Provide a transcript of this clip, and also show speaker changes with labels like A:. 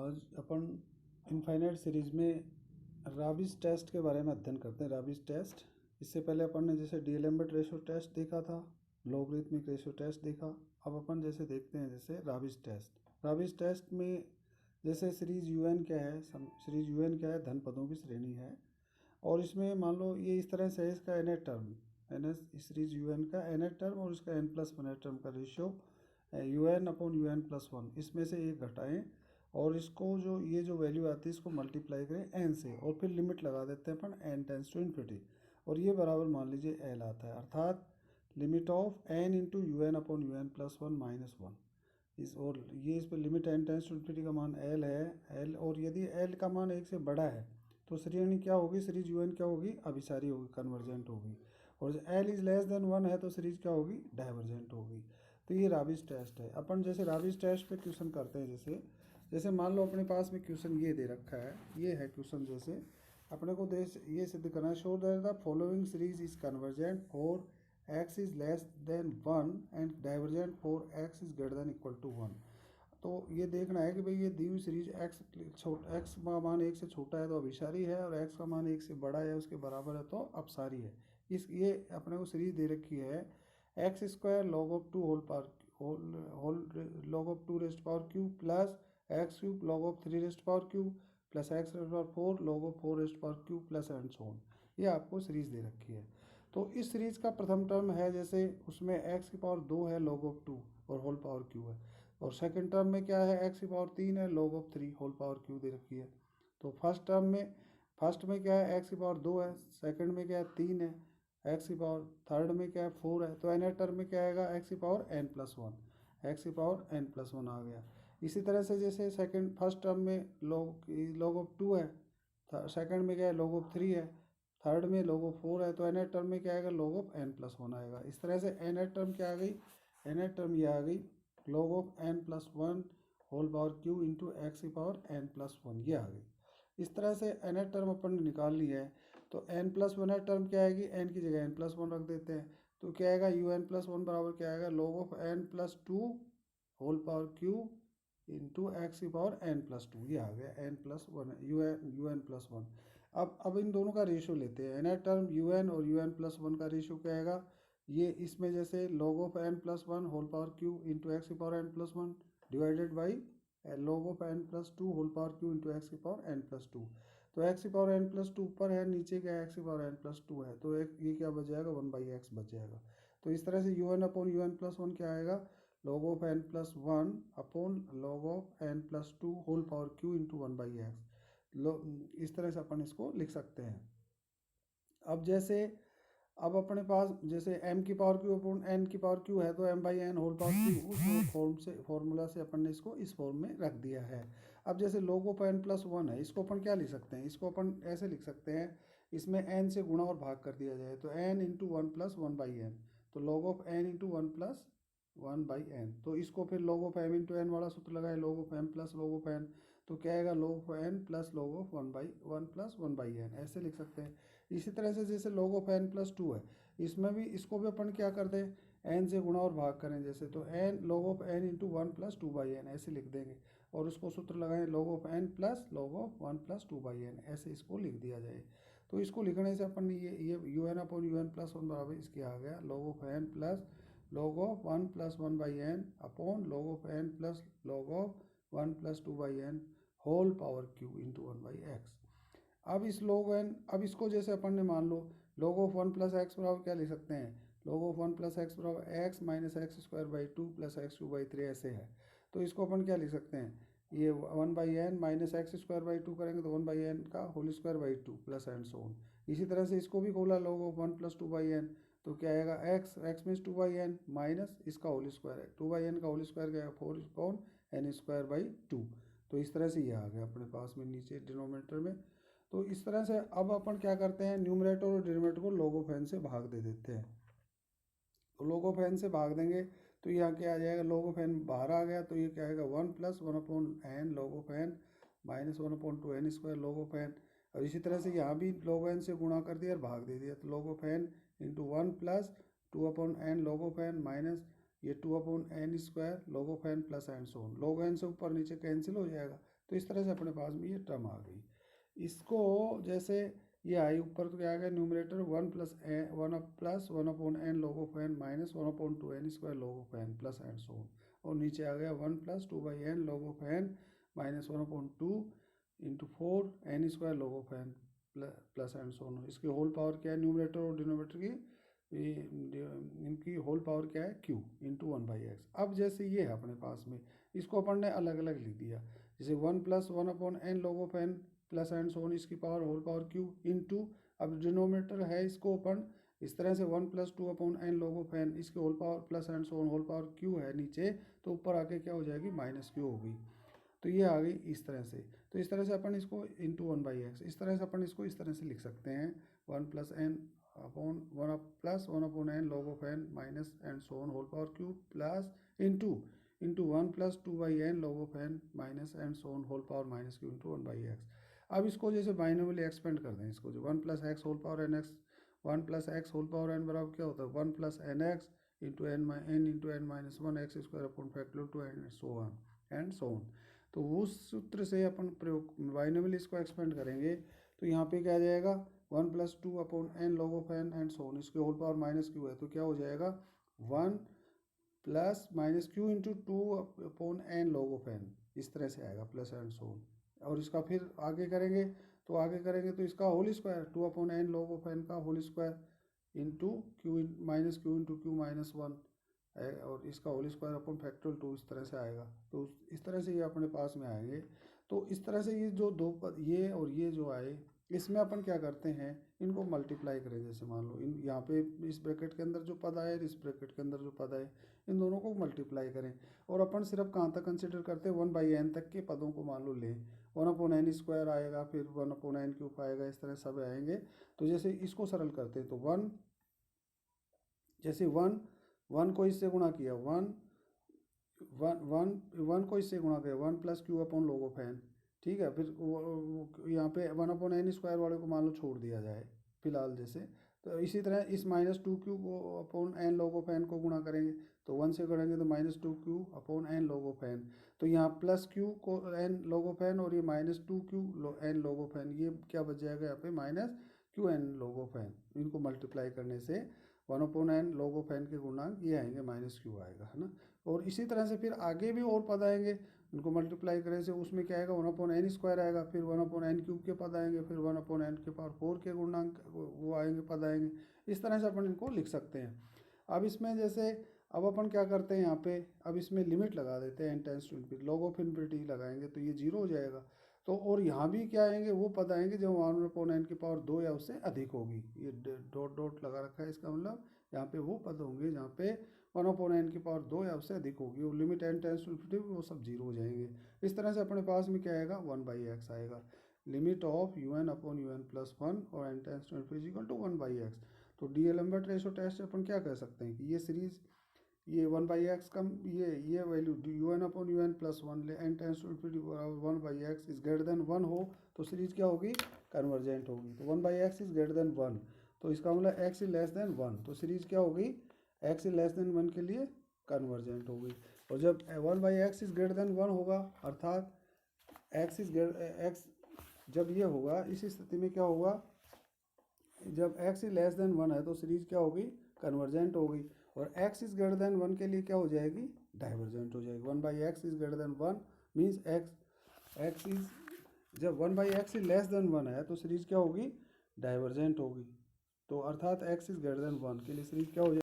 A: आज अपन infinite series में राबिस test के बारे में अध्ययन करते हैं। राबिस टेस्ट, इससे पहले अपन ने जैसे डीएलएम्बर्ट रेशो टेस्ट देखा था, लॉगरिथमिक रेशो टेस्ट देखा। अब अपन जैसे देखते हैं जैसे राबिस टेस्ट। राबिस टेस्ट में जैसे सीरीज यूएन क्या है, सीरीज यूएन क्या है, धन पदों की श्रेणी है। और इसमें मान लो ये इस तरह से है, इसका n term, n s series u n का एन टर्म और इसका एन प्लस वन टर्म का ratio u n upon u n plus one, इसमें से एक घटाएं और इसको जो ये जो वैल्यू आती है इसको मल्टीप्लाई करें एन से और फिर लिमिट लगा देते हैं अपन एन टेंस टू इन्फिनिटी, और ये बराबर मान लीजिए एल आता है, अर्थात limit of n into u n upon u n plus one minus one. और ये इस पर limit n tends to infinity का मान एल है, एल। और यदि एल का मान एक से बड़ा है तो श्रेणी क्या होगी, सीरीज यू एन क्या होगी, अभिसारी होगी, कन्वर्जेंट होगी। और L is less than one है तो सीरीज क्या होगी, डाइवर्जेंट होगी। तो ये राबिस टेस्ट है। अपन जैसे राबिस टेस्ट पे क्वेश्चन करते हैं, जैसे जैसे मान लो अपने पास में क्वेश्चन ये दे रखा है, ये है क्वेश्चन। जैसे अपने को ये सिद्ध करना है, show that the following series is convergent for x is less than one and divergent for x is greater than equal to one. तो ये देखना है कि भाई ये दी हुई सीरीज एक्स का मान एक से छोटा है तो अभिसारी है, और एक्स का मान एक से बड़ा है उसके बराबर है तो अपसारी है। ये अपने को सीरीज दे रखी है, x square log of two whole power log of two rest power q plus x cube log of three rest power q plus x rest power four log of four rest power q plus and so on. ये आपको series दे रखी है। तो इस series का प्रथम term है, जैसे उसमें एक्स की पावर दो है लॉग ऑफ टू और होल पावर क्यू है, और सेकंड टर्म में क्या है, एक्स की पावर तीन है log of three whole power Q दे रखी है। तो फर्स्ट में क्या है, एक्स की पावर दो है, सेकंड में क्या है, तीन है, एक्स की पावर थर्ड में क्या है, फोर है। तो एन टर्म में क्या आएगा, एक्स की power n plus one, x की पावर एन प्लस वन आ गया। इसी तरह से जैसे फर्स्ट टर्म में लॉग ऑफ टू है, सेकंड में क्या है, लॉग ऑफ थ्री है, थर्ड में लॉग ऑफ फोर है, तो एन टर्म में क्या आएगा, log of n plus one आएगा। इस तरह से एन टर्म क्या आ गई, एन टर्म ये आ गई log of n plus one whole power q into x की पावर एन प्लस वन, ये आ गई। इस तरह से एन टर्म अपन ने निकाल ली है। तो एन प्लस वन टर्म क्या आएगी, एन की जगह एन प्लस वन रख देते हैं, तो क्या आएगा, यू एन प्लस वन बराबर क्या आएगा, log of n plus two whole power q into x की पावर एन प्लस टू, ये आ गया N plus one you n plus one. अब इन दोनों का रेशियो लेते हैं, एन टर्म यू एन और यू एन प्लस वन का रेशियो क्या आएगा, ये इसमें जैसे log of n plus one whole power q into x की power n plus one divided by log of n plus two whole power q into x की power n plus two. तो x की power n plus two ऊपर है, नीचे क्या x की power n plus two है, तो ये क्या बच जाएगा, वन बाई एक्स बच जाएगा। तो इस तरह से u n upon u n plus one क्या आएगा, log of n plus one upon log of n plus two whole power q into one by x. इस तरह से अपन इसको लिख सकते हैं। अब जैसे अब अपने पास जैसे m की पावर क्यू अपॉन n की पावर क्यू है, तो m by n whole power q, उस फॉर्मूला से अपन ने इसको इस फॉर्म में रख दिया है। अब जैसे log of n plus one है, इसको अपन क्या लिख सकते हैं, इसको अपन ऐसे लिख सकते हैं, इसमें n से गुणा और भाग कर दिया जाए तो n into one plus one by n, तो log of n into one plus one by n. तो इसको फिर log of m into n वाला सूत्र लगाए, log of m plus log of n, तो क्या आएगा, log of n plus log of one plus one by n, ऐसे लिख सकते हैं। इसी तरह से जैसे log of n plus two है, इसमें भी इसको भी अपन क्या कर दें, n से गुणा और भाग करें जैसे, तो n log of n into one plus two by n ऐसे लिख देंगे, और उसको सूत्र लगाएं log of n plus log of one plus two by n, ऐसे इसको लिख दिया जाए। तो इसको लिखने से अपन ये u n upon u n plus one बराबर इसके आ गया log of n plus log of one plus one by n upon log of n plus log of one plus two by n whole power q into one by x. अब इस log n, अब इसको जैसे अपन ने मान लो log of one plus x बराबर क्या लिख सकते हैं, log of one plus x बराबर x minus x square by two plus x cube by three, ऐसे है। तो इसको अपन क्या लिख सकते हैं, ये one by n minus x square by two करेंगे तो वन बाई एन का whole square by two plus and so on. इसी तरह से इसको भी खोला log of one plus two by n, तो क्या आएगा, x means two by n minus इसका होल स्क्वायर है, टू बाई एन का होल स्क्वायर क्या है, four upon n square by two. तो इस तरह से ये आ गया अपने पास में नीचे डिनोमिनेटर में। तो इस तरह से अब अपन क्या करते हैं, न्यूमरेटर और डिनोमिनेटर को log ऑफ n से भाग दे देते हैं। तो log ऑफ n से भाग देंगे तो यहाँ क्या आ जाएगा, log ऑफ n बाहर आ गया, तो ये क्या आएगा, one plus one upon n log of n minus one upon two n square log of n। और इसी तरह से यहाँ भी log n से गुणा कर दिया और भाग दे दिया, तो log of n into one plus two upon n log of n minus ये two upon n square log of n plus and so on. log n से ऊपर नीचे कैंसिल हो जाएगा, तो इस तरह से अपने पास में ये टर्म आ गई। इसको जैसे ये आई ऊपर तो क्या आ गया numerator 1+1 log of n minus 1/2n² log of n plus and so on, और नीचे आ गया 1+2/n log of n minus 1/2 into 4n² log of n plus and so on. इसकी होल पावर क्या है, न्यूमरेटर और डिनोमिनेटर की इनकी whole power क्या है q इंटू 1/x। अब जैसे ये है अपने पास में, इसको अपन ने अलग अलग लिख दिया, जैसे 1+1/n log of n plus and so on, इसकी power whole power q into, अब डिनोमिनेटर है इसको अपन इस तरह से 1+2/n log ऑफ n, इसकी whole power plus and so on whole power q है नीचे, तो ऊपर आके क्या हो जाएगी माइनस q होगी। तो ये आ गई इस तरह से। तो इस तरह से अपन इसको इंटू 1/x, इस तरह से अपन इसको इस तरह से लिख सकते हैं 1+1/n log of n minus and so on whole power q plus into 1+2/n log of n minus and so on whole power minus q into 1/x। अब इसको जैसे बाइनोमियली एक्सपेंड कर दें इसको, जो 1+x whole power nx, 1+x whole power n बराबर क्या होता है 1+nx into n into n minus 1x² upon factorial two and so on and so on. तो उस सूत्र से अपन प्रयोग बाइनोमियली इसको एक्सपेंड करेंगे, तो यहाँ पे क्या आ जाएगा 1+2/n log of n and so on, इसके होल पावर माइनस q है, तो क्या हो जाएगा 1 plus minus q into 2/n log of n, इस तरह से आएगा प्लस एंड सो ऑन। और इसका फिर आगे करेंगे तो इसका whole square 2/n log of n का whole square into q minus q into q minus 1, और इसका होल स्क्वायर अपॉन फैक्टोरियल 2, इस तरह से आएगा। तो इस तरह से ये अपने पास में आएंगे। तो इस तरह से ये जो दो पद ये और ये जो आए, इसमें अपन क्या करते हैं इनको मल्टीप्लाई करें। जैसे मान लो इन यहाँ पे इस ब्रैकेट के अंदर जो पद आए, इस ब्रैकेट के अंदर जो पद आए, इन दोनों को मल्टीप्लाई करें। और अपन सिर्फ कहाँ तक कंसिडर करते हैं 1/n तक के पदों को मान लो लें, 1/n² आएगा, फिर 1/n³ आएगा, इस तरह सब आएंगे। तो जैसे इसको सरल करते हैं तो 1, जैसे 1 को इससे गुणा किया, 1 को इससे गुणा किया 1+q/log ऑफ n, ठीक है। फिर यहाँ पे 1/n² वाले को मान लो छोड़ दिया जाए फिलहाल जैसे। तो इसी तरह इस -2q/n log ऑफ n को गुणा करेंगे, तो 1 से करेंगे तो -2q/n log ऑफ n। तो यहाँ प्लस q को n log ऑफ n और ये -2q/n log ऑफ n, ये क्या बच जाएगा यहाँ पे -qn log ऑफ n। इनको मल्टीप्लाई करने से 1/n log ऑफ n के गुणांक ये आएंगे -q आएगा, है ना। और इसी तरह से फिर आगे भी और पद आएंगे, इनको मल्टीप्लाई करने से उसमें क्या आएगा 1/n² आएगा, फिर 1/n³ के पद आएंगे, फिर 1/n⁴ के गुणांक वो आएंगे पद आएंगे। इस तरह से अपन इनको लिख सकते हैं। अब इसमें जैसे अब अपन क्या करते हैं यहाँ पे, अब इसमें लिमिट लगा देते हैं n →∞, log ऑफ इन्फिनिटी लगाएंगे तो ये 0 हो जाएगा। तो और यहाँ भी क्या आएंगे वो पद आएंगे जब 1/n⁴ या उससे अधिक होगी। ये डॉट डॉट लगा रखा है, इसका मतलब यहाँ पे वो पद होंगे जहाँ पे 1/n⁴ या उससे अधिक होगी, और लिमिट n →∞ वो सब 0 हो जाएंगे। इस तरह से अपने पास में क्या आएगा 1/x आएगा, लिमिट ऑफ un/un+1 और n →∞ = 1/x। तो डीएलेम्बर्ट रेशो टेस्ट से अपन क्या कह सकते हैं कि ये सीरीज ये 1/x कम ये value un/un+1 n →∞ 1/x is greater then 1 हो तो सीरीज क्या होगी कन्वर्जेंट होगी। तो 1/x इज ग्रेटर देन 1, तो इसका मतलब x इज लेस देन 1, तो सीरीज क्या होगी x इज लेस देन 1 के लिए कन्वर्जेंट होगी। और जब 1/x इज ग्रेटर देन 1 होगा, अर्थात x जब ये होगा, इस स्थिति में क्या होगा, जब x इज लेस देन 1 है तो सीरीज क्या होगी कन्वर्जेंट होगी, और x इज ग्रेटर देन 1 के लिए क्या हो जाएगी डाइवर्जेंट हो जाएगी। 1/x is greater then 1 means x is, जब 1/x इज लेस देन 1 है तो सीरीज क्या होगी डाइवर्जेंट होगी। तो अर्थात x इज ग्रेटर देन 1 के लिए सीरीज क्या हो जाएगी